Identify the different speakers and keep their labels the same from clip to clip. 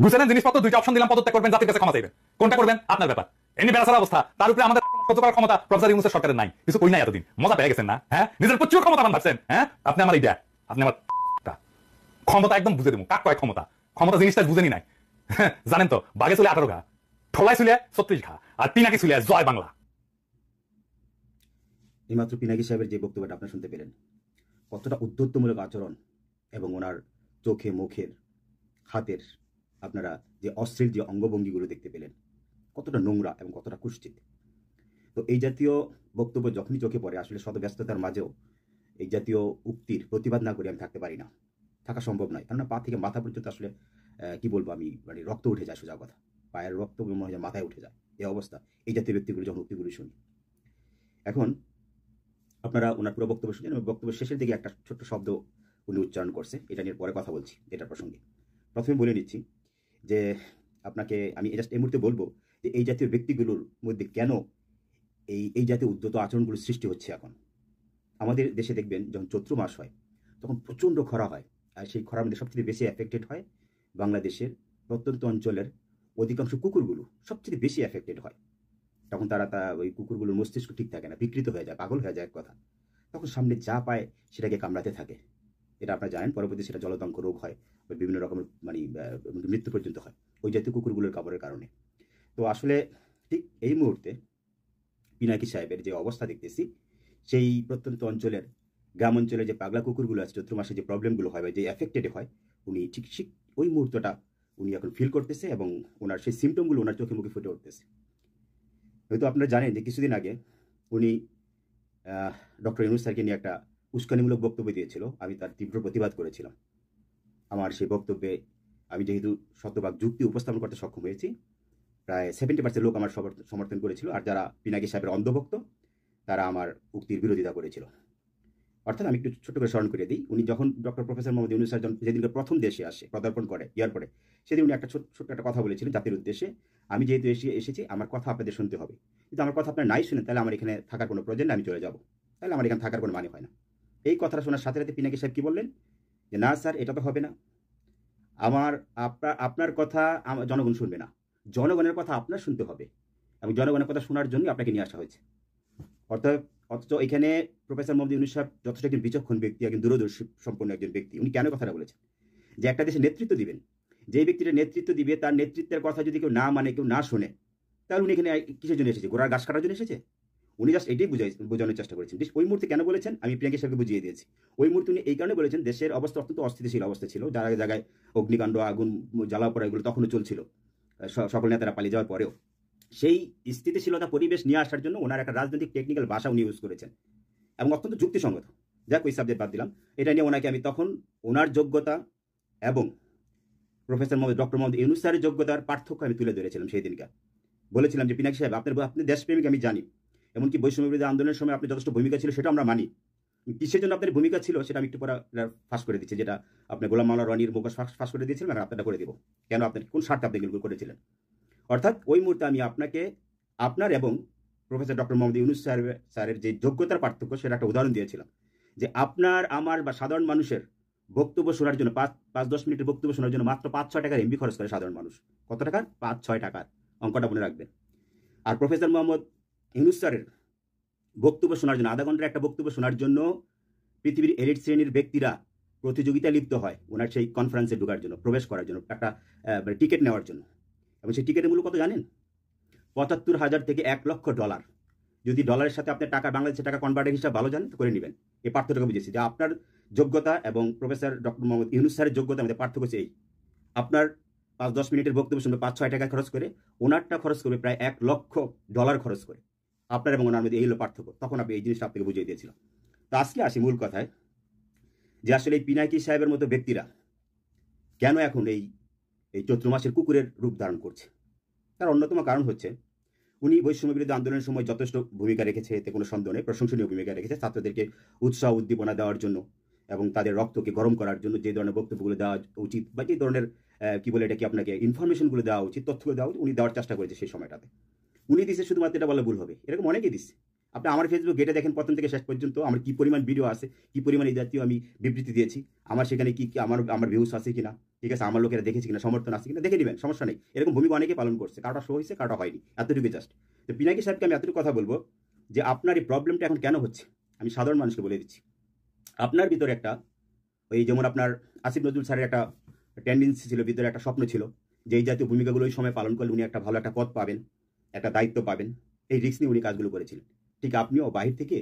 Speaker 1: বুঝলেন জিনিসপত্র দুইটা অপশন দিলাম, পদত্যাগ করবেন, জাতির কাছে ক্ষমা চাইবেন, কোনটা করবেন আপনার ব্যাপার। এমনি বেড়াচার অবস্থা, তার উপরে আমাদের সহ্য করার ক্ষমতা প্রফেসর ইউনূসের সরকারের নাই, কিছু কই নাই এতদিন, মজা পেয়ে গেছেন না? হ্যাঁ, নিজের প্রচুর ক্ষমতাবান ভাবছেন। হ্যাঁ, আপনি আমার ইডা, আপনি আমার ক্ষমতা একদম বুঝে দেবো, কাক কয় ক্ষমতা, ক্ষমতা জিনিসটা বুঝেনি নাই। জানেন তো, বাঘে চলে 18 ঘা, ঠোলায় চলে 36 ঘা, আর পিনাকি চলে জয় বাংলা।
Speaker 2: এইমাত্র পিনাকি সাহেবের যে বক্তব্যটা আপনারা শুনতে পেলেন, কতটা উদ্ধত্তমূলক আচরণ এবং ওনার চোখে মুখের হাতের আপনারা যে অশ্লীল যে অঙ্গভঙ্গিগুলো দেখতে পেলেন, কতটা নোংরা এবং কতটা কুৎসিত। তো এই জাতীয় বক্তব্য যখনই চোখে পড়ে, আসলে শত ব্যস্ততার মাঝেও এই জাতীয় উক্তির প্রতিবাদ না করে আমি থাকতে পারি না, থাকা সম্ভব নয়। কেননা পা থেকে মাথা পর্যন্ত আসলে কি বলবো আমি, মানে রক্ত উঠে যায়, সোজা কথা, পায়ের রক্ত মনে হয় মাথায় উঠে যায় এই অবস্থা, এই জাতীয় ব্যক্তিগুলো যখন উক্তিগুলি শুনি। এখন আপনারা ওনার পুরো বক্তব্য শুনছেন এবং বক্তব্য শেষের দিকে একটা ছোট্ট শব্দ উনি উচ্চারণ করছে, এটা নিয়ে পরে কথা বলছি এটার প্রসঙ্গে। প্রথমে বলে নিচ্ছি যে আপনাকে আমি জাস্ট এই মুহূর্তে বলবো যে এই জাতীয় ব্যক্তিগুলোর মধ্যে কেন এই জাতীয় উদ্যত আচরণগুলো সৃষ্টি হচ্ছে। এখন আমাদের দেশে দেখবেন যখন চৈত্র মাস হয় তখন প্রচণ্ড খরা হয়, আর সেই খরার মধ্যে সবচেয়ে বেশি এফেক্টেড হয় বাংলাদেশের প্রত্যন্ত অঞ্চলের অধিকাংশ কুকুরগুলো সবচেয়ে বেশি এফেক্টেড হয়। তখন তারা ওই কুকুরগুলোর মস্তিষ্ক ঠিক থাকে না, বিকৃত হয়ে যায়, পাগল হয়ে যায় এক কথা। তখন সামনে যা পায় সেটাকে কামড়াতে থাকে। এটা আপনারা জানেন, পরবর্তী সেটা জলদঙ্ক রোগ হয় বা বিভিন্ন রকমের মানে মৃত্যু পর্যন্ত হয় ওই জাতীয় কুকুরগুলোর কামড়ের কারণে। তো আসলে ঠিক এই মুহূর্তে পিনাকি সাহেবের যে অবস্থা দেখতেছি, সেই প্রত্যন্ত অঞ্চলের গ্রাম অঞ্চলের যে পাগলা কুকুরগুলো আছে, চৈত্র মাসে যে প্রবলেমগুলো হয় বা যে এফেক্টেড হয়, উনি ঠিক ওই মুহূর্তটা উনি এখন ফিল করতেছে এবং ওনার সেই সিমটমগুলো ওনার চোখে মুখে ফুটে উঠতেছে। হয়তো আপনারা জানেন যে কিছুদিন আগে উনি ডক্টর ইউনূস স্যারকে নিয়ে একটা উস্কানিমূলক বক্তব্য দিয়েছিল। আমি তার তীব্র প্রতিবাদ করেছিলাম। আমার সেই বক্তব্যে আমি যেহেতু শতভাগ যুক্তি উপস্থাপন করতে সক্ষম হয়েছি, প্রায় 70% লোক আমার সমর্থন করেছিল, আর যারা পিনাকি সাহেবের অন্ধভক্ত তারা আমার উক্তির বিরোধিতা করেছিল। অর্থাৎ আমি একটু ছোট করে স্মরণ করে দিই, উনি যখন doctor professor Mohammad Yunus sir যেদিনকে প্রথম দেশে আসে পদার্পণ করে এয়ারপোর্টে, সেদিন উনি একটা ছোট্ট একটা কথা বলেছিলেন জাতির উদ্দেশ্যে, আমি যেহেতু এসেছি আমার কথা আপনাদের শুনতে হবে, কিন্তু আমার কথা আপনারা নাই শুনেন তাহলে আমার এখানে থাকার কোনো প্রয়োজন নেই, আমি চলে যাব, তাহলে আমার এখানে থাকার কোনো মানে হয় না। এই কথাটা শোনার সাথে সাথে পিনাকি সাহেব কি বললেন যে না স্যার, এটা তো হবে না, আপনার কথা জনগণ শুনবে না, জনগণের কথা আপনার শুনতে হবে এবং জনগণের কথা শোনার জন্য আপনাকে নিয়ে আসা হয়েছে। অথচ এখানে প্রফেসর মোহাম্মদ ইউনূস সাহেব যথেষ্ট একজন বিচক্ষণ ব্যক্তি, একজন দূরদর্শী সম্পন্ন একজন ব্যক্তি। উনি কেন কথাটা বলেছেন যে একটা দেশে নেতৃত্ব দিবেন, যে ব্যক্তিটা নেতৃত্ব দিবে তার নেতৃত্বের কথা যদি কেউ না মানে, কেউ না শোনে, তাহলে উনি এখানে কিসের জন্য এসেছে? গোড়ার ঘাস কাটার জন্য এসেছে? উনি জাস্ট এটাই বোঝানোর চেষ্টা করেছেন। ওই মুহূর্তে কেন বলেছেন আমি পিনাকি সাহেবকে বুঝিয়ে দিয়েছি। ওই মুহূর্তে উনি এই কারণে বলেছেন, দেশের অবস্থা অত্যন্ত অস্থিতিশীল অবস্থা ছিল, জায়গায় জায়গায় অগ্নিকাণ্ড, আগুন জ্বালা পড়া এগুলো তখনও চলছিল, সকল নেতারা পালিয়ে যাওয়ার পরেও। সেই স্থিতিশীলতা পরিবেশ নিয়ে আসার জন্য ওনার একটা রাজনৈতিক টেকনিক্যাল ভাষা উনি ইউজ করেছেন এবং অত্যন্ত যুক্তিসঙ্গত। যাক, ওই সাবজেক্ট বাদ দিলাম। এটা নিয়ে ওনাকে আমি তখন ওনার যোগ্যতা এবং প্রফেসর ডক্টর মোহাম্মদ ইউনূস স্যারের যোগ্যতার পার্থক্য আমি তুলে ধরেছিলাম সেই দিনকে। বলেছিলাম যে পিনাকি সাহেব, আপনি দেশপ্রেমিক আমি জানি, এমনকি বৈষম্যবিরোধী আন্দোলনের সময় আপনার যথেষ্ট ভূমিকা ছিল, সেটা আমরা মানি। কিসের জন্য আপনার ভূমিকা ছিল সেটা আমি একটু পরে ফাঁস করে দিচ্ছি, যেটা আপনি গোলাম মাওলানা রনির মুখ ফাঁস করে দিয়েছিলেন, আর আপনারটা করে দিব কেন, আপনার কোন স্বার্থে আপনি এগুলো করেছিলেন। অর্থাৎ ওই মুহূর্তে আমি আপনার এবং প্রফেসর ডক্টর মোহাম্মদ ইউনূস স্যারের যে যোগ্যতার পার্থক্য সেটা একটা উদাহরণ দিয়েছিলাম, যে আপনার আমার বা সাধারণ মানুষের বক্তব্য শোনার জন্য 5-10 মিনিটের বক্তব্য শোনার জন্য মাত্র 5-6 টাকার এমবি খরচ করে সাধারণ মানুষ। কত টাকার? 5-6 টাকার, অঙ্কটা মনে রাখবেন। আর প্রফেসর মোহাম্মদ ইউনূস স্যারের বক্তব্য শোনার জন্য, আধা ঘন্টার একটা বক্তব্য শোনার জন্য পৃথিবীর এলিট শ্রেণীর ব্যক্তিরা প্রতিযোগিতা লিপ্ত হয় ওনার সেই কনফারেন্সে ঢোকার জন্য, প্রবেশ করার জন্য, একটা টিকিট নেওয়ার জন্য। এবং সেই টিকিটের মূল্য কত জানেন? $৭৫,০০০ থেকে $1,০০,০০০। যদি ডলারের সাথে আপনার টাকা, বাংলাদেশের টাকা কনভার্টের হিসাব ভালো জানেন তো করে নেবেন। এই পার্থক্য বুঝেছি যে আপনার যোগ্যতা এবং প্রফেসর ডক্টর মোহাম্মদ ইউনূস স্যারের যোগ্যতা আমাদের পার্থক্য হচ্ছে এই, আপনার 5-10 মিনিটের বক্তব্য শুনবে 5-6 টাকা খরচ করে, ওনারটা খরচ করবে প্রায় $1,০০,০০০ খরচ করে। আপনার এবং ওনার মধ্যে এই হলো পার্থক্য। তখন আপনি এই জিনিসটা আপনাকে বুঝিয়ে দিয়েছিলাম। তো আজকে আসি মূল কথায়, যে আসলে এই পিনাকি সাহেবের মতো ব্যক্তিরা কেন এখন এই চৈত্র মাসের কুকুরের রূপ ধারণ করছে। তার অন্যতম কারণ হচ্ছে উনি বৈষম্য বিরোধী আন্দোলনের সময় যথেষ্ট ভূমিকা রেখেছে, এতে কোনো সন্দেহ নেই, প্রশংসনীয় ভূমিকা রেখেছে, ছাত্রদেরকে উৎসাহ উদ্দীপনা দেওয়ার জন্য এবং তাদের রক্তকে গরম করার জন্য যে ধরনের বক্তব্যগুলো দেওয়া উচিত বা যে ধরনের কি বলে এটাকে আপনাকে ইনফরমেশনগুলো দেওয়া উচিত, তথ্যগুলো দেওয়া উচিত, উনি দেওয়ার চেষ্টা করেছে সেই সময়টাতে। উনি দিচ্ছে শুধুমাত্র এটা বলে ভুল হবে, এরকম অনেকেই দিচ্ছে। আপনি আমার ফেসবুক গেটে দেখেন প্রথম থেকে শেষ পর্যন্ত আমার কি পরিমাণ ভিডিও আছে, কি পরিমাণ এই জাতীয় আমি বিবৃতি দিয়েছি, আমার সেখানে কি কি আমার ভিউস আছে কিনা, ঠিক আছে, আমার লোকেরা দেখেছি কিনা, সমর্থন আছে কিনা দেখে নেবেন, সমস্যা নেই। এরকম ভূমিকা অনেকে পালন করছে, কারোটা শো হয়েছে, কারোটা হয়নি, এতটুকু জাস্ট। তো পিনাকি সাহেবকে আমি এতটুকু কথা বলবো যে আপনার এই প্রবলেমটা এখন কেন হচ্ছে আমি সাধারণ মানুষকে বলে দিচ্ছি। আপনার ভিতরে একটা ওই যেমন আপনার আসিফ নজরুল স্যারের একটা টেন্ডেন্সি ছিল, ভিতরে একটা স্বপ্ন ছিল যে এই জাতীয় ভূমিকাগুলো ওই সময় পালন করলে উনি একটা ভালো একটা পদ পাবেন, একটা দায়িত্ব পাবেন, এই রিস্ক নিয়ে উনি কাজগুলো করেছিলেন। ঠিক আপনিও বাহির থেকে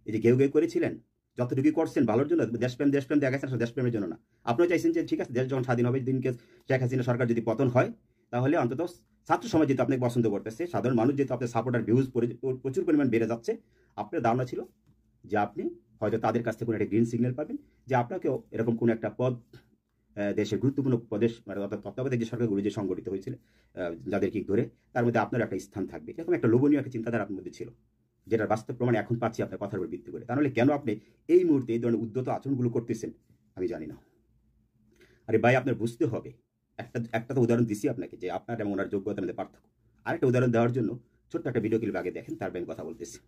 Speaker 2: এই যে গেউ করেছিলেন, যতটুকু করছেন ভালোর জন্য, দেশপ্রেম দেখাচ্ছেন, দেশপ্রেমের জন্য না। আপনিও চাইছেন যে ঠিক আছে দেশ যখন স্বাধীন হবে, দিনকে শেখ হাসিনা সরকার যদি পতন হয়, তাহলে অন্তত ছাত্র সমাজ যেহেতু আপনাকে পছন্দ করতেছে, সাধারণ মানুষ যেহেতু আপনার সাপোর্টার ভিউজ প্রচুর পরিমাণ বেড়ে যাচ্ছে, আপনার ধারণা ছিল যে আপনি হয়তো তাদের কাছ থেকে কোনো একটা গ্রিন সিগন্যাল পাবেন যে আপনাকেও এরকম কোনো একটা পদ, দেশের গুরুত্বপূর্ণ প্রদেশ মানে অর্থাৎ তত্ত্বাবধায়ক যে সরকারগুলো যে সংগঠিত হয়েছিল যাদের কি ধরে, তার মধ্যে আপনার একটা স্থান থাকবে, এরকম একটা লোভনীয় একটা চিন্তাধারা আপনার মধ্যে ছিল, যেটার বাস্তব প্রমাণ এখন পাচ্ছি আপনার কথার উপর ভিত্তি করে। তাহলে কেন আপনি এই মুহূর্তে এই ধরনের উদ্যত আচরণগুলো করতেছেন আমি জানি না। আরে ভাই, আপনার বুঝতে হবে, একটা তো উদাহরণ দিছি আপনাকে যে আপনার এবং ওনার যোগ্যতার মধ্যে পার্থক্য। আরেকটা উদাহরণ দেওয়ার জন্য ছোট্ট একটা ভিডিও ক্লিপ আগে দেখেন, তারপর আমি কথা বলতেছি।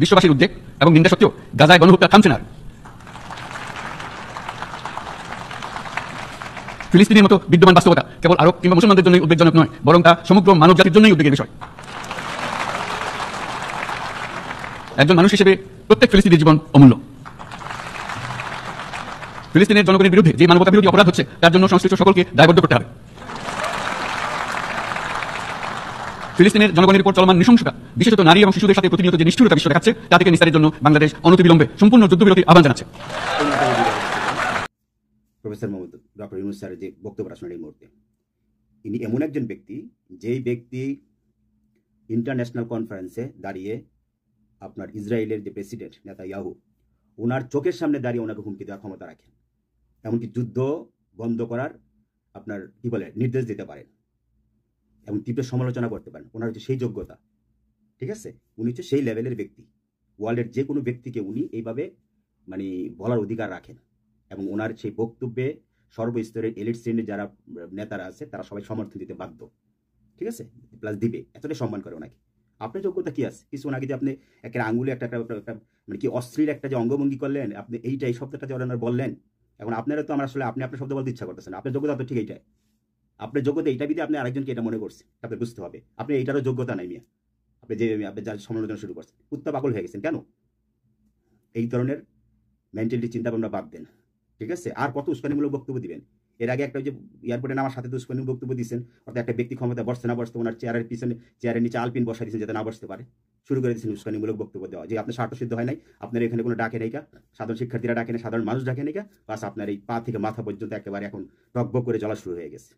Speaker 3: বিশ্ববাসীর উদ্বেগ এবং নিন্দা সত্ত্বেও গাজায় গণহত্যা থামছে না। ফিলিস্তিনের মতো বিদ্যমান বাস্তবতা কেবল আরব কিংবা মুসলমানদের জন্যই উদ্বেগজনক নয়, বরং তা সমগ্র মানব জাতির জন্যই উদ্বেগের বিষয়। একজন মানুষ হিসেবে প্রত্যেক ফিলিস্তিনের জীবন অমূল্য। ফিলিস্তিনের জনগণের বিরুদ্ধে যে মানবতা বিরোধী অপরাধ হচ্ছে তার জন্য সংশ্লিষ্ট সকলকে দায়বদ্ধ করতে হবে। ফিলিস্তিনের জনগণের উপর চলমান নৃশংসতা, বিশেষত নারী এবং শিশুদের সাথে প্রতিনিয়ত যে নিষ্ঠুরতা বিশ্ব দেখাচ্ছে, তা থেকে নিস্তারের জন্য বাংলাদেশ অনতিবিলম্বে সম্পূর্ণ যুদ্ধবিরতির আহ্বান জানাচ্ছে।
Speaker 2: প্রফেসর মোহাম্মদ ডক্টর ইউনূস স্যারের যে বক্তব্য শোনেন এই মুহূর্তে, ইনি এমন একজন ব্যক্তি যেই ব্যক্তি ইন্টারন্যাশনাল কনফারেন্সে দাঁড়িয়ে আপনার ইসরায়েলের যে প্রেসিডেন্ট নেতানিয়াহু, ওনার চোখের সামনে দাঁড়িয়ে ওনাকে হুমকি দেওয়ার ক্ষমতা রাখেন, এমনকি যুদ্ধ বন্ধ করার আপনার কি বলে নির্দেশ দিতে পারেন এবং তীব্র সমালোচনা করতে পারেন। ওনার হচ্ছে সেই যোগ্যতা, ঠিক আছে, উনি হচ্ছে সেই লেভেলের ব্যক্তি। ওয়ার্ল্ডের যে কোনো ব্যক্তিকে উনি এইভাবে মানে বলার অধিকার রাখেন এবং ওনার সেই বক্তব্যে সর্বস্তরের এলিট শ্রেণীর যারা নেতারা আছে তারা সবাই সমর্থন দিতে বাধ্য, ঠিক আছে, প্লাস দিবে, এতটাই সম্মান করে ওনাকে। আপনার যোগ্যতা কি আছে? কিছুক্ষণ আগে যে আপনি একটা আঙুলে একটা মানে কি অশ্লীল একটা যে অঙ্গভঙ্গি করলেন, আপনি এইটা এই শব্দটা যে ওনার বললেন, এখন আপনারা তো আমরা আসলে আপনি আপনার শব্দ বলতে ইচ্ছা করতেছেন, আপনার যোগ্যতা তো ঠিক এইটাই, আপনার যোগ্যতা এইটা বিধে আপনি আরেকজনকে এটা মনে করছেন, আপনি বুঝতে হবে আপনি এইটারও যোগ্যতা নাই মিয়া। আপনি যে আপনি যার সমালোচনা শুরু করছেন, কুত্তা পাগল হয়ে গেছেন কেন? এই ধরনের মেন্টালিটি চিন্তা ভাবনা বাদ দেন, ঠিক আছে। আর কত উস্কানিমূলক বক্তব্য দিবেন? এর আগে একটা যে এয়ারপোর্টে নামার সাথে তো উস্কানিমূলক বক্তব্য দিচ্ছেন, অর্থাৎ একটা ব্যক্তি ক্ষমতা বসতে না বসতে ওনার চেয়ারের পিছনে চেয়ারের নিচে আলপিন বসা দিচ্ছেন যাতে না বসতে পারে, শুরু করে দিচ্ছেন উস্কানিমূলক বক্তব্য দেওয়া, যে আপনার স্বার্থ সিদ্ধ হয় নাই, আপনার এখানে কোনো ডাকে নেই, সাধারণ শিক্ষার্থীরা ডাকে না, সাধারণ মানুষ ডাকে নেই, বাস আপনার এই পা থেকে মাথা পর্যন্ত একেবারে এখন টকবক করে জ্বলা শুরু হয়ে গেছে।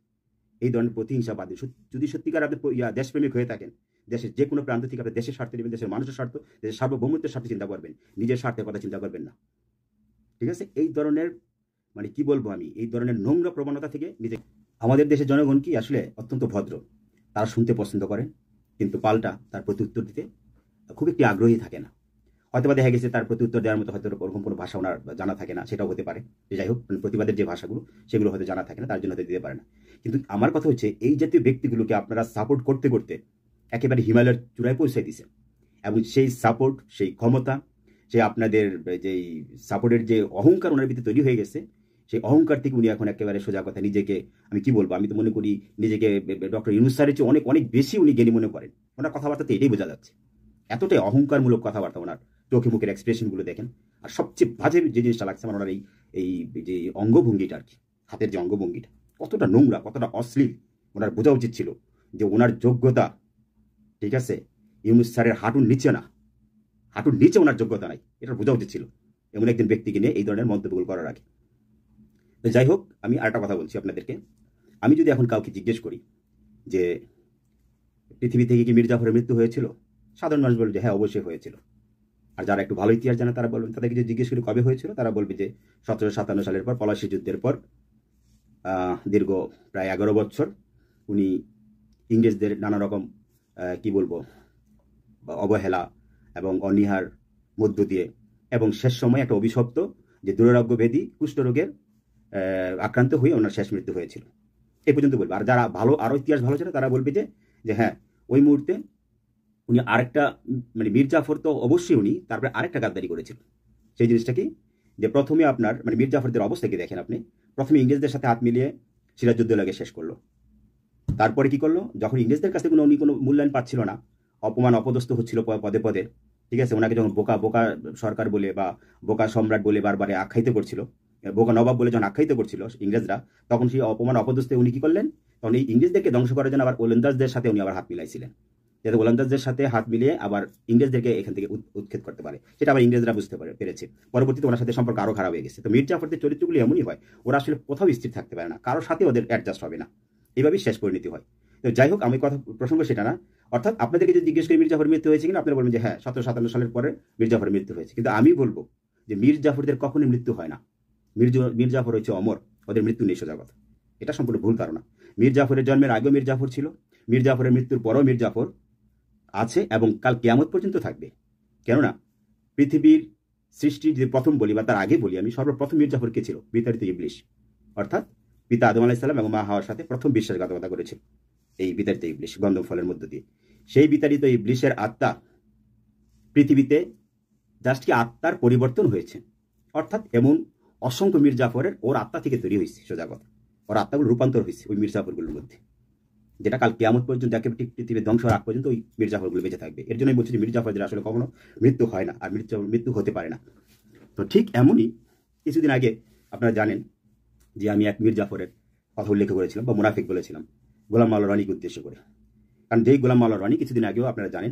Speaker 2: এই ধরনের প্রতিহিংসা বাদে যদি সত্যিকার আপনি দেশপ্রেমিক হয়ে থাকেন, দেশের যে কোনো প্রান্ত থেকে আপনি দেশের স্বার্থে নেবেন, দেশের মানুষের স্বার্থ, দেশের সার্বভৌমত্বের স্বার্থে চিন্তা করবেন, নিজের স্বার্থের কথা চিন্তা করবেন না, ঠিক আছে। এই ধরনের মানে কি বলবো আমি, এই ধরনের নোংরা প্রবণতা থেকে নিজে, আমাদের দেশের জনগণ কি আসলে অত্যন্ত ভদ্র, তারা শুনতে পছন্দ করেন, কিন্তু পাল্টা তার প্রতি উত্তর দিতে খুব একটি আগ্রহী থাকে না। হয়তো বা দেখা গেছে তার প্রতি উত্তর দেওয়ার মতো হয়তো ওরকম কোনো ভাষা ওনার জানা থাকে না, সেটাও হতে পারে, যে যাই হোক প্রতিবাদের যে ভাষাগুলো সেগুলো হয়তো জানা থাকে না, তার জন্য হয়তো দিতে পারে না। কিন্তু আমার কথা হচ্ছে এই জাতীয় ব্যক্তিগুলোকে আপনারা সাপোর্ট করতে করতে একেবারে হিমালয়ের চূড়ায় পৌঁছে দিয়েছেন, এবং সেই সাপোর্ট, সেই ক্ষমতা, সেই আপনাদের যেই সাপোর্টের যে অহংকার ওনার ভিতরে তৈরি হয়ে গেছে, সেই অহংকার থেকে উনি এখন একেবারে সোজা কথা নিজেকে, আমি কি বলবো, আমি তো মনে করি নিজেকে ডক্টর ইউনূস স্যারের চেয়ে অনেক অনেক বেশি উনি জ্ঞানী মনে করেন। ওনার কথাবার্তাতে এটাই বোঝা যাচ্ছে, এতটাই অহংকারমূলক কথাবার্তা, ওনার চোখে মুখের এক্সপ্রেশনগুলো দেখেন। আর সবচেয়ে বাজে যে জিনিসটা লাগছে আমার, ওনার এই যে অঙ্গভঙ্গিটা আর কি, হাতের যে অঙ্গভঙ্গিটা কতটা নোংরা, কতটা অশ্লীল। ওনার বোঝা উচিত ছিল যে ওনার যোগ্যতা, ঠিক আছে, ইউনূস স্যারের হাঁটুর নিচে না, হাঁটুর নিচে ওনার যোগ্যতা নাই, এটা বোঝা উচিত ছিল এমন একজন ব্যক্তিকে নিয়ে এই ধরনের মন্তব্যগুলো করার আগে। তো যাই হোক, আমি আরেকটা কথা বলছি আপনাদেরকে, আমি যদি এখন কাউকে জিজ্ঞেস করি যে পৃথিবী থেকে কি মীর জাফরের মৃত্যু হয়েছিল, সাধারণ মানুষ বলবে যে হ্যাঁ অবশ্যই হয়েছিল। আর যারা একটু ভালো ইতিহাস জানে তারা বলবেন, তাদেরকে যে জিজ্ঞেস করি কবে হয়েছিল, তারা বলবে যে 1757 সালের পর, পলাশী যুদ্ধের পর দীর্ঘ প্রায় 11 বছর উনি ইংরেজদের নানা রকম কি বলবো অবহেলা এবং অনীহার মধ্য দিয়ে, এবং শেষ সময় একটা অভিশপ্ত যে দুরারোগ্য ব্যাধি কুষ্ঠরোগের আক্রান্ত হয়ে ওনার শেষ মৃত্যু হয়েছিল, এই পর্যন্ত বলবে। আর যারা ভালো, আরও ইতিহাস ভালো ছিল, তারা বলবে যে হ্যাঁ ওই মুহূর্তে উনি আরেকটা মানে মীর জাফর তো অবশ্যই উনি তারপরে আরেকটা গাদ্দারি করেছিল। সেই জিনিসটা কি, যে প্রথমে আপনার মানে মীর জাফরদের অবস্থা কি দেখেন আপনি, প্রথমে ইংরেজদের সাথে হাত মিলিয়ে সিরাজউদ্দৌলাকে শেষ করলো। তারপরে কি করলো, যখন ইংরেজদের কাছে উনি কোনো মূল্যায়ন পাচ্ছিল না, অপমান অপদস্থ হচ্ছিল পদে পদে, ঠিক আছে, ওনাকে যখন বোকা বোকা সরকার বলে বা বোকা সম্রাট বলে বারবারে আখ্যায়িত করছিল, বোকা নবাব বলে যখন আখ্যায়িত করছিল ইংরেজরা, তখন সেই অপমান অপদস্থে উনি কি করলেন, তখন এই ইংরেজদেরকে ধ্বংস করার জন্য আবার ওলন্দাজদের সাথে উনি আবার হাত মিলাইছিলেন, যাতে ওলন্দাজদের সাথে হাত মিলিয়ে আবার ইংরেজদেরকে এখান থেকে উৎখাত করতে পারে। সেটা আবার ইংরেজরা বুঝতে পেরেছে। পরবর্তীতে ওনার সাথে সম্পর্ক আরো খারাপ হয়ে গেছে। তো মীর জাফরদের চরিত্রগুলি এমনই হয়, ওরা আসলে কোথাও স্থির থাকতে পারে না, কারোর সাথে ওদের অ্যাডজাস্ট হবে না, এইভাবেই শেষ পরিণতি হয়। তো যাই হোক, আমি কথা প্রসঙ্গ সেটা না। অর্থাৎ আপনাদেরকে যদি জিজ্ঞেস করি মীর জাফরের মৃত্যু হয়েছে কিনা, আপনারা বলবেন যে হ্যাঁ 1757 সালের পরে মীর জাফরের মৃত্যু হয়েছে। কিন্তু আমি বলবো যে মীর জাফরদের কখনোই মৃত্যু হয় না। মীর জাফর হচ্ছে অমর, ওদের মৃত্যু নেই, সোজা কথা। এটা সম্পূর্ণ ভুল ধারণা। মীর জাফরের জন্মের আগেও মীর জাফর ছিল, মীর জাফরের মৃত্যুর পরেও মীর জাফর আছে এবং কাল কিয়ামত পর্যন্ত থাকবে। কেননা পৃথিবীর সৃষ্টির যে প্রথম বলি বা তার আগে বলি আমি, সর্বপ্রথম মীর জাফর কে ছিল? বিতাড়িত ইবলিশ, অর্থাৎ পিতা আদম আলাইহিস সালাম এবং মা হাওয়ার সাথে প্রথম বিশ্বাসঘাতকতা করেছিল এই বিতাড়িত ইবলিশ গন্ধম ফলের মধ্য দিয়ে। সেই বিতাড়িত ইবলিশের আত্মা পৃথিবীতে জাস্ট কি আত্মার পরিবর্তন হয়েছে, অর্থাৎ এমন অসংখ্য মীর জাফরের ওর আত্মা থেকে তৈরি হয়েছে, সোজা কথা। ওর আত্মাগুলো রূপান্তর হয়েছে ওই মীর জাফরগুলোর মধ্যে, যেটা কাল কিয়ামত পর্যন্ত একেবারে পৃথিবীর ধ্বংস আগ পর্যন্ত ওই মীর জাফরগুলো বেঁচে থাকবে। এর জন্যই বলছি যে মীর জাফরদের আসলে কখনো মৃত্যু হয় না, আর মৃত্যু হতে পারে না। তো ঠিক এমনই কিছুদিন আগে আপনারা জানেন যে আমি এক মীর জাফরের কথা উল্লেখ করেছিলাম বা মুনাফিক বলেছিলাম গোলাম মাওলা রনিকে উদ্দেশ্য করে। কারণ যেই গোলাম মাওলা রনি কিছুদিন আগেও আপনারা জানেন,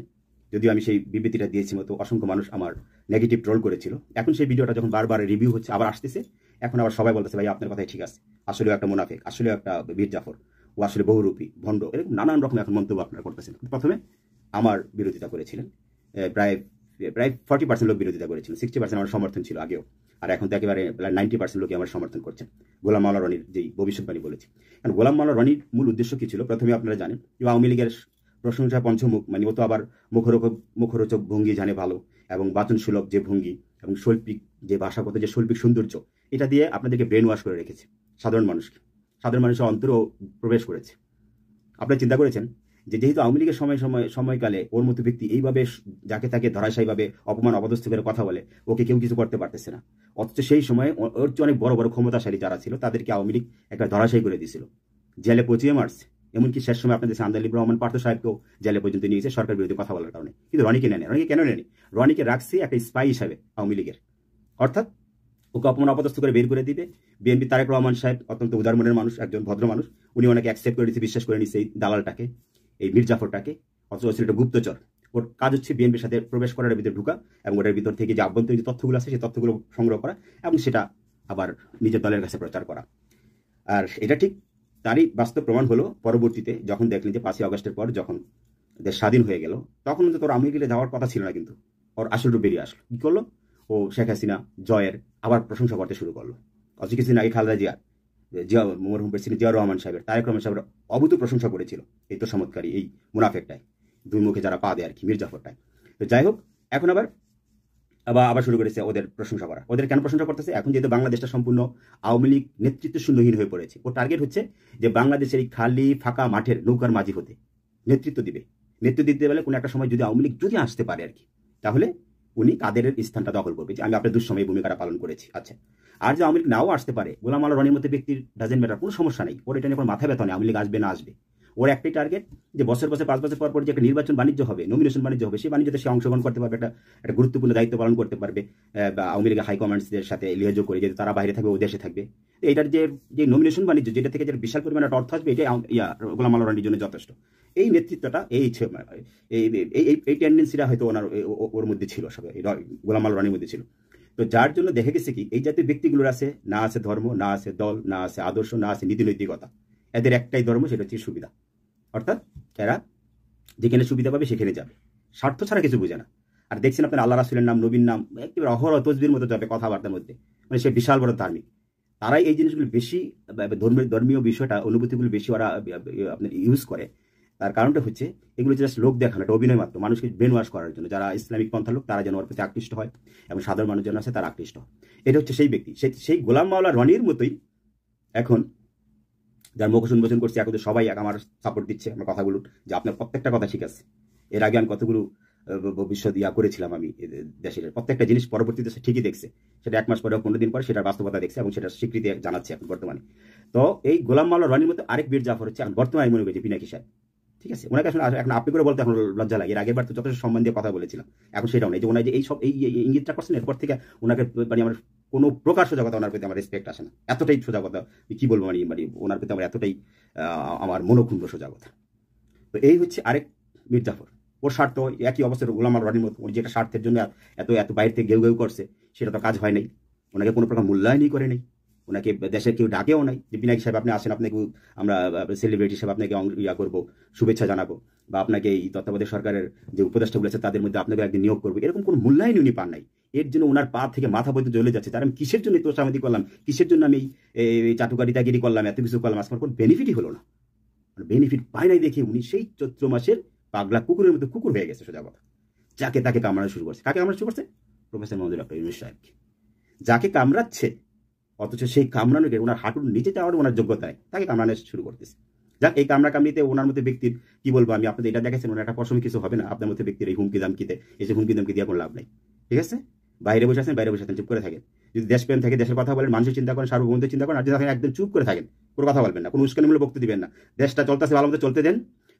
Speaker 2: যদিও আমি সেই বিবৃতিটা দিয়েছি মতো অসংখ্য মানুষ আমার নেগেটিভ ট্রোল করেছিল। এখন সেই ভিডিওটা যখন বারবার রিভিউ হচ্ছে, আবার আসতেছে, এখন আবার সবাই বলতেছে ভাই আপনার কথাই ঠিক আছে, আসলেও একটা মুনাফিক, আসলেও একটা মীর জাফর, ও আসলে বহুরূপী ভণ্ড, এরকম নানান রকম এখন মন্তব্য আপনারা করতেছেন। প্রথমে আমার বিরোধিতা করেছিলেন, প্রায় 40% লোক বিরোধিতা করেছিলেন, 60% আমার সমর্থন ছিল আগেও, আর এখন তো একেবারে 90% লোকই আমার সমর্থন করছেন গোলাম মাওলা রনির যেই ভবিষ্যৎবাণী বলেছি। কারণ গোলাম মাওলা রনির মূল উদ্দেশ্য কি ছিল? প্রথমে আপনারা জানেন যে আওয়ামী লীগের প্রশংসা পঞ্চমুখ, মানে ও তো আবার মুখরোচক ভঙ্গি জানে ভালো, এবং বাচনসুলভ যে ভঙ্গি এবং শৈল্পিক যে ভাষাগত যে শৈল্পিক সৌন্দর্য, এটা দিয়ে আপনাদেরকে ব্রেন ওয়াশ করে রেখেছে সাধারণ মানুষকে, সাধারণ মানুষের অন্তরেও প্রবেশ করেছে। আপনারা চিন্তা করেছেন যে যেহেতু আওয়ামী লীগের সময়কালে ওর মতো ব্যক্তি এইভাবে যাকে তাকে ধরাশায়ীভাবে অপমান অপদস্থ করে কথা বলে, ওকে কেউ কিছু করতে পারতেছে না, অথচ সেই সময় ওর যে অনেক বড় বড় ক্ষমতাশালী যারা ছিল তাদেরকে আওয়ামী লীগ একটা ধরাশায়ী করে দিয়েছিল, জেলে পচিয়ে মারছে। এমনকি শেষ সময় আপনাদের আন্দালিব রহমান পার্থ সাহেবকেও জেলে পর্যন্ত নিয়েছে সরকার বিরোধী কথা বলার কারণে। কিন্তু রনিকে নেন, রনিকে কেন নেনি? রনিকে রাখছে একটা স্পাই হিসাবে আওয়ামী লীগের, অর্থাৎ ওকে অপমান অপদস্থ করে বের করে দিবে। বিএনপি তারেক রহমান সাহেব অত্যন্ত উদার মনের মানুষ, একজন ভদ্র মানুষ, উনি ওনাকে অ্যাকসেপ্ট করে দিচ্ছে, বিশ্বাস করে নিচ্ছে এই দালালটাকে, এই মীর জাফরটাকে, অথচ একটা গুপ্তচর। ওর কাজ হচ্ছে বিএনপির সাথে প্রবেশ করার ভিতরে ঢুকা এবং ওটার ভিতর থেকে যে আভ্যন্তরীণ যে তথ্যগুলো আছে সেই তথ্যগুলো সংগ্রহ করা এবং সেটা আবার নিজের দলের কাছে প্রচার করা। আর এটা ঠিক তারই বাস্তব প্রমাণ হলো পরবর্তীতে, যখন দেখলেন যে 5ই আগস্টের পর যখন দেশ স্বাধীন হয়ে গেল, তখন তো তোর আওয়ামী লীগে যাওয়ার কথা ছিল না, কিন্তু ওর আসল রূপ বেরিয়ে আসলো। কি করলো? ও শেখ হাসিনা জয়ের আবার প্রশংসা করতে শুরু করলো। অথচ কিছুদিন আগে খালেদা মরহুম প্রেসিডেন্ট জিয়া রহমান সাহেবের, তারেক রহমান সাহেবের অভূত প্রশংসা করেছিল এই তো চমৎকারী এই মুনাফেকটায়, দুই মুখে যারা পা দেয় আর কি, মীর জাফরটায়। তো যাই হোক, এখন আবার শুরু করেছে ওদের প্রশংসা করা। ওদের কেন প্রশংসা করতেছে? এখন যেহেতু বাংলাদেশটা সম্পূর্ণ আওয়ামী লীগ নেতৃত্ব শূন্যহীন হয়ে পড়েছে, ও টার্গেট হচ্ছে যে বাংলাদেশের এই খালি ফাঁকা মাঠের নৌকার মাঝি হতে নেতৃত্ব দিবে। নেতৃত্ব দিতে গেলে কোনো একটা সময় যদি আওয়ামী লীগ যদি আসতে পারে আর কি, তাহলে উনি কাদেরের স্থানটা দখল করবে, যে আমি আপনার দুঃসময়ে ভূমিকাটা পালন করেছি। আচ্ছা, আর যে আওয়ামী লীগ নাও আসতে পারে, গোলাম মাওলা রনির মতো ব্যক্তির ডাজেন্ট ম্যাটার, কোনো সমস্যা নেই, ওর এটা নিয়ে কোনো মাথা ব্যথা নেই আওয়ামী লীগ আসবে না আসবে। ওর একটাই টার্গেট যে বছর 5 বছর পর যে একটা নির্বাচন বাণিজ্য হবে, নমিনেশন বাণিজ্য হবে, সেই বাণিজ্যতে সে অংশগ্রহণ করতে পারবে, একটা গুরুত্বপূর্ণ দায়িত্ব পালন করতে পারবে, বা আওয়ামী লীগের হাইকমান্ডসদের সাথে লিয়াজোগ করে, যেহেতু তারা বাইরে থাকবে ও দেশে থাকবে। এটার যে নমিনেশন বাণিজ্য, যেটা থেকে যে বিশাল পরিমাণে অর্থ আসবে, এটাই গোলাম মাওলা রনির জন্য যথেষ্ট। এই নেতৃত্বটা এই টেন্ডেন্সিটা হয়তো ওর মধ্যে ছিল, সব গোলাম মাওলা রনির মধ্যে ছিল। তো যার জন্য দেখে গেছে কি, এই জাতীয় ব্যক্তিগুলোর আছে না আছে ধর্ম, না আছে দল, না আছে আদর্শ, না আছে নীতি নৈতিকতা। এদের একটাই ধর্ম, সেটা হচ্ছে সুবিধা। অর্থাৎ এরা যেখানে সুবিধা পাবে সেখানে যাবে, স্বার্থ ছাড়া কিছু বোঝে না। আর দেখছেন আপনার আল্লাহ রাসূলের নাম, নবীর নাম একেবারে অহরহ তসবির মতো যাবে কথাবার্তার মধ্যে, মানে সে বিশাল বড় ধার্মিক। তারাই এই জিনিসগুলো বেশি, ধর্মীয় বিষয়টা, অনুভূতিগুলো বেশি ওরা আপনার ইউজ করে। তার কারণটা হচ্ছে এগুলো জাস্ট লোক দেখানো, একটা অভিনয় মাত্র, মানুষকে ব্রেন ওয়াশ করার জন্য। যারা ইসলামিক পন্থার লোক তারা যেন ওর প্রতি আকৃষ্ট হয় এবং সাধারণ মানুষ যেন আছে তারা আকৃষ্ট হয়। এটা হচ্ছে সেই ব্যক্তি, সেই গোলাম মাওলা রনির মতোই এখন যার মুখ উন্মোচন করছে, এখন সবাই আমার সাপোর্ট দিচ্ছে আমার কথাগুলো, যে আপনার প্রত্যেকটা কথা ঠিক আছে, এর আগে আমি কতগুলো ভবিষ্যৎ করেছিলাম আমি দেশের প্রত্যেকটা জিনিস পরবর্তীতে সে ঠিকই দেখছে, সেটা 1 মাস পরে 15 দিন পরে সেটার বাস্তবতা দেখছে এবং সেটা স্বীকৃতি জানাচ্ছে এখন বর্তমানে। তো এই গোলাম মাওলা রনির মতো আরেক বীর জাফর হচ্ছে এখন বর্তমানে মনে করি পিনাকি সাহেব, ঠিক আছে। ওনাকে আসলে এখন আপনি করে বলতে এখন লজ্জা লাগে, এর আগের বার তো যথেষ্ট সম্মান দিয়ে কথা বলেছিলাম, এখন সেটাও নেই। যে ওনার যে এই সব এই ইঙ্গিতটা করছেন, এরপর থেকে ওনাকে মানে আমার কোনো প্রকার সোজাগতা ওনার প্রতি আমার রেসপেক্ট আসে না, এতটাই সোজাগতা কি বলবো, মানে ওনার প্রতি আমার এতটাই আমার মনোক্ষুণ্ণ সোজাগতা। তো এই হচ্ছে আরেক মীর জাফর, ওর স্বার্থ একই অবস্থায় গোলাম মাওলা রনির মতো, উনি যেটা স্বার্থের জন্য এত এত বাইরে থেকে গেউ করছে, সেটা তো কাজ হয় নাই, ওনাকে কোনো প্রকার মূল্যায়নই করে নেই, ওনাকে দেশের কেউ ডাকেও নাই যে পিনাকি সাহেব আপনি আসেন, আপনাকে আমরা সেলিব্রিটি হিসেবে আপনাকে করবো, শুভেচ্ছা জানাবো, বা আপনাকে এই তত্ত্বাবধায়ক সরকারের যে উপদেষ্টাগুলো আছে তাদের মধ্যে আপনাকে একদিন নিয়োগ করবো, এরকম কোনো মূল্যায়ন উনি পান নাই। এর জন্য ওনার পা থেকে মাথা পর্যন্ত জ্বলে যাচ্ছে, তার আমি কিসের জন্য তোষামতি করলাম, কিসের জন্য আমি এই চাটুকারিতাগিরি করলাম, এত কিছু করলাম, আজকাল কোনো বেনিফিটই হলো না, বেনিফিট পায় নাই দেখে উনি সেই চৈত্র মাসের পাগলা কুকুরের মতো কুকুর হয়ে গেছে সোজা কথা। যাকে তাকে কামড়ানো শুরু করছে, কাকে কামড়ানো শুরু করছে? প্রফেসর মোহাম্মদ ডক্টর ইউনূস সাহেবকে, যাকে কামড়াচ্ছে, অথচ সেই কামড়ানোকে ওনার হাঁটুর নিচে যাওয়ার ওনার যোগ্যতা নেই, তাকে কামড়ানো শুরু করতেছে। যাক, এই কামড়িতে ওনার মধ্যে ব্যক্তির কি বলবো আমি, আপনাদের এটা দেখেছেন, ওনার একটা পশমে কিছু হবে না, আপনার মধ্যে ব্যক্তির এই হুমকি দামকিতে এসে হুমকি দামকি দিয়ে কোনো লাভ নেই, ঠিক আছে। বাইরে বসে আছেন, বাইরে বসে আছেন, চুপ করে থাকেন। যদি দেশপ্রেম থাকে দেশের কথা বলেন, মানুষের চিন্তা করেন, সার্বভৌমত্বের চিন্তা করেন, আর যদি একদম চুপ করে থাকেন, কোনো কথা বলবেন না, কোনো উস্কানিমূলক বক্তব্য দিবেন না, দেশটা চলতেছে ভালো মতো চলতে দেন,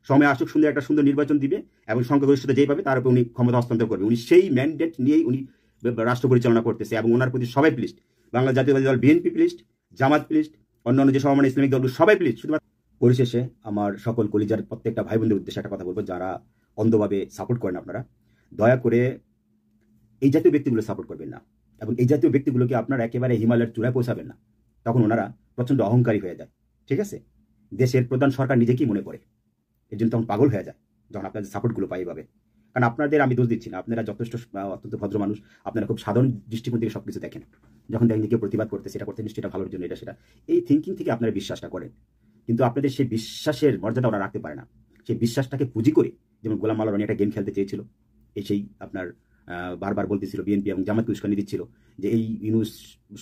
Speaker 2: সময় আসুক, সুন্দর একটা সুন্দর নির্বাচন দিবে এবং সংখ্যাগরিষ্ঠতা যেই পাবে তার উপর উনি ক্ষমতা হস্তান্তর করবে। উনি সেই ম্যান্ডেট নিয়েই উনি রাষ্ট্র পরিচালনা করতেছে এবং ওনার প্রতি সবাই প্লিজড। বাংলা জাতীয়বাদী দল বিএনপি প্লিজড, জামাত প্লিজড, অন্যান্য যে সমমান ইসলামিক দলগুলো সবাই প্লিজড। শুধুমাত্র পরিশেষে আমার সকল কলিজার প্রত্যেকটা ভাই বোনদের উদ্দেশ্যে একটা কথা বলবো, যারা অন্ধভাবে সাপোর্ট করেন, আপনারা দয়া করে এই জাতীয় ব্যক্তিগুলো সাপোর্ট করবেন না, এবং এই জাতীয় ব্যক্তিগুলোকে আপনারা একেবারে হিমালয়ের চূড়ায় পৌঁছাবেন না, তখন ওনারা প্রচন্ড অহংকারী হয়ে যায়, ঠিক আছে। দেশের প্রধান সরকার নিজেকেই মনে করে, এর জন্য তখন পাগল হয়ে যায় যখন আপনাদের সাপোর্টগুলো পাবে। কারণ আপনাদের আমি দোষ দিচ্ছি না, আপনারা যথেষ্ট অত্যন্ত ভদ্র মানুষ, আপনারা খুব সাধারণ দৃষ্টিকোণ থেকে সবকিছু দেখেন, যখন দেখেন কেউ প্রতিবাদ করতে, সেটা করতে নিশ্চয়ই এটা ভালোর জন্য, এটা সেটা এই থিঙ্কিং থেকে আপনারা বিশ্বাসটা করেন, কিন্তু আপনাদের সেই বিশ্বাসের মর্যাদা ওরা রাখতে পারে না। সেই বিশ্বাসটাকে পুঁজি করে, যেমন গোলাম মাওলা রনি একটা গেম খেলতে চেয়েছিল, এই সেই আপনার বারবার বলতেছিল বিএনপি এবং জামাতকে উস্কানি দিচ্ছিল যে এই ইউনূস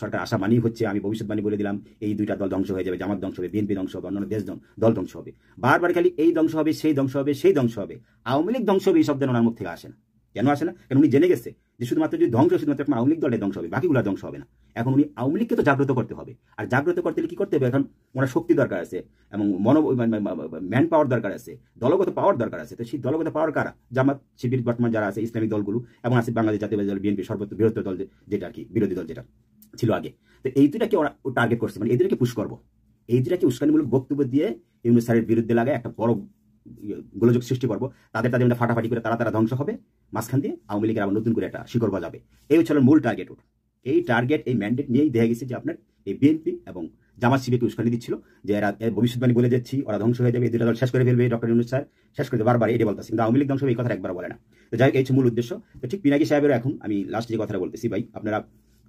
Speaker 2: সরকার আসা মানেই হচ্ছে, আমি ভবিষ্যৎবাণী বলে দিলাম, এই দুইটা দল ধ্বংস হয়ে যাবে, জামাত ধ্বংস হবে, বিএনপি ধ্বংস হবে, অন্যান্য দেশ দল ধ্বংস হবে, বারবার খালি এই ধ্বংস হবে, সেই ধ্বংস হবে, সেই ধ্বংস হবে, আওয়ামী লীগ ধ্বংস হবে, এই শব্দ ওনার মুখ থেকে আসে না। কেন আসে না? কারণ উনি জেনে গেছে যে শুধুমাত্র যদি ধ্বংস, শুধুমাত্র একটা আওয়ামী লীগ দলের ধ্বংস হবে, বাকিগুলো ধ্বংস হবে না। এখন উনি আওয়ামী লীগকে তো জাগ্রত করতে হবে, আর জাগ্রত করতে হলে কি করতে হবে? এখন ওনার শক্তি দরকার আছে এবং ম্যান পাওয়ার দরকার আছে, দলগত পাওয়ার দরকার আছে। তো সেই দলগত পাওয়ার কারা? জামাত, শিবির, বর্তমান যারা আছে ইসলামিক দলগুলো, এবং আছে বাংলাদেশ জাতীয়বাদী দল বিএনপি, সর্বোচ্চ বৃহত্তর দল যেটা আর কি, বিরোধী দল যেটা ছিল আগে। তো এই দুটাকে ওরা টার্গেট করছে, মানে এদেরকে পুশ করবো, এই দুটাকে উস্কানিমূলক বক্তব্য দিয়ে ইউনূস স্যারের বিরুদ্ধে লাগায় একটা বড় গোলযোগ সৃষ্টি করবো, তাদের মধ্যে ফাটাফাটি করে তারা ধ্বংস হবে, মাঝখান দিয়ে আওয়ামী লীগের আবার নতুন করে একটা শিকড় বাজাবে। এই হচ্ছে মূল টার্গেট। এই টার্গেট, এই ম্যান্ডেট নিয়েই দেখা গেছে যে আপনার এই বিএনপি এবং জামাত শিবিরকে উস্কানি দিচ্ছিল যে এরা ভবিষ্যৎবাণী বলে যাচ্ছি, ওরা ধ্বংস হয়ে যাবে, এই দুটা দল শেষ করে ফেলবে, ডক্টর ইউনূস স্যার শেষ করে বারবার এটাই বলতেছে, কিন্তু আওয়ামী লীগ ধ্বংস হবে এই কথা একবার বলে না। তো যাই হোক, এই হচ্ছে মূল উদ্দেশ্য। তো ঠিক পিনাকি সাহেবের এখন আমি লাস্ট যে কথাটা বলতেছি, ভাই আপনারা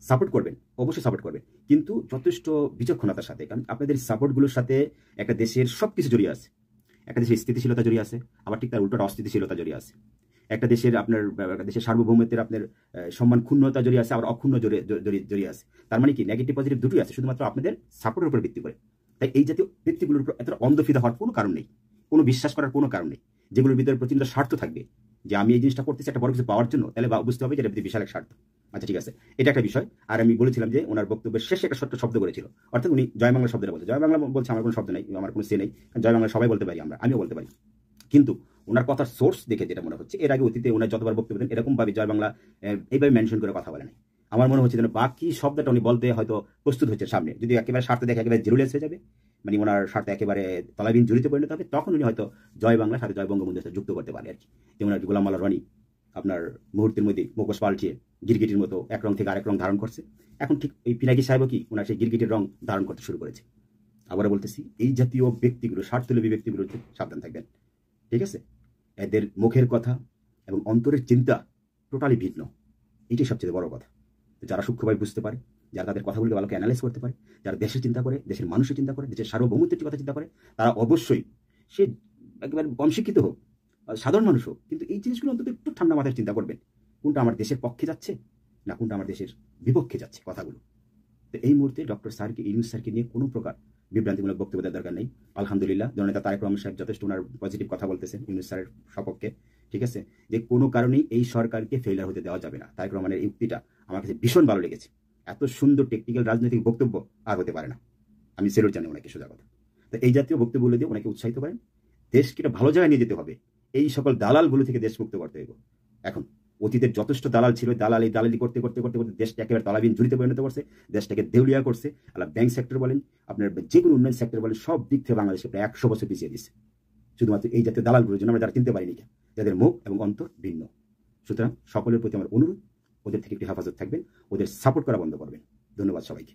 Speaker 2: সাপোর্ট করবেন, অবশ্যই সাপোর্ট করবেন, কিন্তু যথেষ্ট বিচক্ষণতার সাথে, কারণ আপনাদের সাপোর্টগুলোর সাথে একটা দেশের সবকিছু জড়িয়ে আছে। একটা দেশের স্থিতিশীলতা জড়িয়ে আছে, আবার ঠিক তার উল্টোটা অস্থিতিশীলতা জড়িয়ে আছে। একটা দেশের আপনার দেশের সার্বভৌমত্বের আপনার সম্মান ক্ষুণ্ণতা জড়িয়ে আছে, আবার অক্ষুণ্ণ জড়িয়ে আছে। তার মানে কি, নেগেটিভ পজিটিভ দুটোই আছে, শুধুমাত্র আপনাদের সাপোর্টের উপর ভিত্তি করে। তাই এই জাতীয় ব্যক্তিগুলোর উপর এতটা অন্ধফিদা হওয়ার কোনো কারণ নেই, কোনো বিশ্বাস করার কোনো কারণ নেই, যেগুলোর ভিতরে প্রচন্ড স্বার্থ থাকবে যে আমি এই জিনিসটা করতেছি একটা বড় কিছু পাওয়ার জন্য, তাহলে বুঝতে হবে যে এটা বিশাল এক স্বার্থ। আচ্ছা ঠিক আছে, এটা একটা বিষয়। আর আমি বলেছিলাম যে ওনার বক্তব্যের শেষে একটা ছোট্ট শব্দ করেছিল, অর্থাৎ উনি জয় বাংলা শব্দটা বলছে। জয় বাংলা বলছে আমার কোনো শব্দ নেই, আমার কোনো সে নেই, জয় বাংলা সবাই বলতে পারি, আমিও বলতে পারি, কিন্তু ওনার কথার সোর্স দেখে যেটা মনে হচ্ছে, এর আগে অতীতে ওনার যতবার বক্তব্য দেন এরকম ভাবে জয় বাংলা এইভাবে মেনশন করে কথা বলে নাই। আমার মনে হচ্ছে যেন বাকি শব্দটা উনি বলতে হয়তো প্রস্তুত হচ্ছে সামনে, যদি একেবারে স্বার্থ দেখে একেবারে জিরোলেস হয়ে যাবে, মানে ওনার স্বার্থে একেবারে তলাবিহীন জড়িত পরিণত হবে, তখন উনি হয়তো জয় বাংলার সাথে জয় বঙ্গবন্ধুর সাথে যুক্ত করতে পারে আর কি। যেমন আর গোলাম মাওলা রনি আপনার মুহূর্তের মধ্যে মুখোশ পাল্টিয়ে গিরগিটির মতো এক রং থেকে আরেক রং ধারণ করছে, এখন ঠিক এই পিনাকি সাহেবও কি ওনার সেই গিরগিটির রং ধারণ করতে শুরু করেছে। আবারও বলতেছি, এই জাতীয় ব্যক্তিগুলো, স্বার্থলোভী ব্যক্তিগুলো সাবধান থাকবেন, ঠিক আছে। এদের মুখের কথা এবং অন্তরের চিন্তা টোটালি ভিন্ন, এটাই সবচেয়ে বড় কথা। যারা সূক্ষ্মভাবে বুঝতে পারে, যারা তাদের কথাগুলোকে ভালোকে অ্যানালাইজ করতে পারে, যারা দেশের চিন্তা করে, দেশের মানুষের চিন্তা করে, দেশের সার্বভৌমত্বের কথা চিন্তা করে, তারা অবশ্যই, সে একেবারে কম শিক্ষিত হোক, সাধারণ মানুষ হোক, কিন্তু এই জিনিসগুলো অন্তত একটু ঠান্ডা মাথায় চিন্তা করবেন, কোনটা আমার দেশের পক্ষে যাচ্ছে না কোনটা আমার দেশের বিপক্ষে যাচ্ছে কথাগুলো। তো এই মুহূর্তে ডক্টর স্যারকে, ইউনূস স্যারকে নিয়ে কোনো প্রকার বিভ্রান্তিমূলক বক্তব্য দেওয়ার দরকার নেই। আলহামদুলিল্লাহ, জননেতা তারেক রহমান সাহেব যথেষ্ট ওনার পজিটিভ কথা বলতেছেন ইউনূস স্যারের সপক্ষে, ঠিক আছে, যে কোনো কারণেই এই সরকারকে ফেইলার হতে দেওয়া যাবে না। তারেক রহমানের এই উক্তিটা আমার কাছে ভীষণ ভালো লেগেছে। এত সুন্দর টেকনিক্যাল রাজনৈতিক বক্তব্য আর হতে পারে না। আমি সেলুট জানি ওনাকে, সোজা কথা। তো এই জাতীয় বক্তব্যগুলো দিয়ে ওনাকে উৎসাহিত করেন। দেশকে একটা ভালো জায়গায় নিয়ে যেতে হবে, এই সকল দালালগুলো থেকে দেশ মুক্ত করতে হবে। এখন অতীতের যথেষ্ট দালাল ছিল, দালালি করতে করতে করতে করতে দেশটা একেবারে তলাবিহীন ঝুড়িতে পরিণত করছে, দেশটাকে দেউলিয়া করছে। আল্লাহ ব্যাংক সেক্টর বলেন, আপনার যে কোনো উন্নয়ন সেক্টর বলেন, সব দিক থেকে বাংলাদেশে প্রায় 100 বছর পিছিয়ে দিচ্ছে, শুধুমাত্র এই জাতীয় দালালগুলোর জন্য আমরা যারা চিনতে পারিনি, যাদের মুখ এবং অন্তর ভিন্ন। সুতরাং সকলের প্রতি আমার অনুরোধ, ওদের থেকে একটি হেফাজত থাকবেন, ওদের সাপোর্ট করা বন্ধ করবেন। ধন্যবাদ সবাইকে।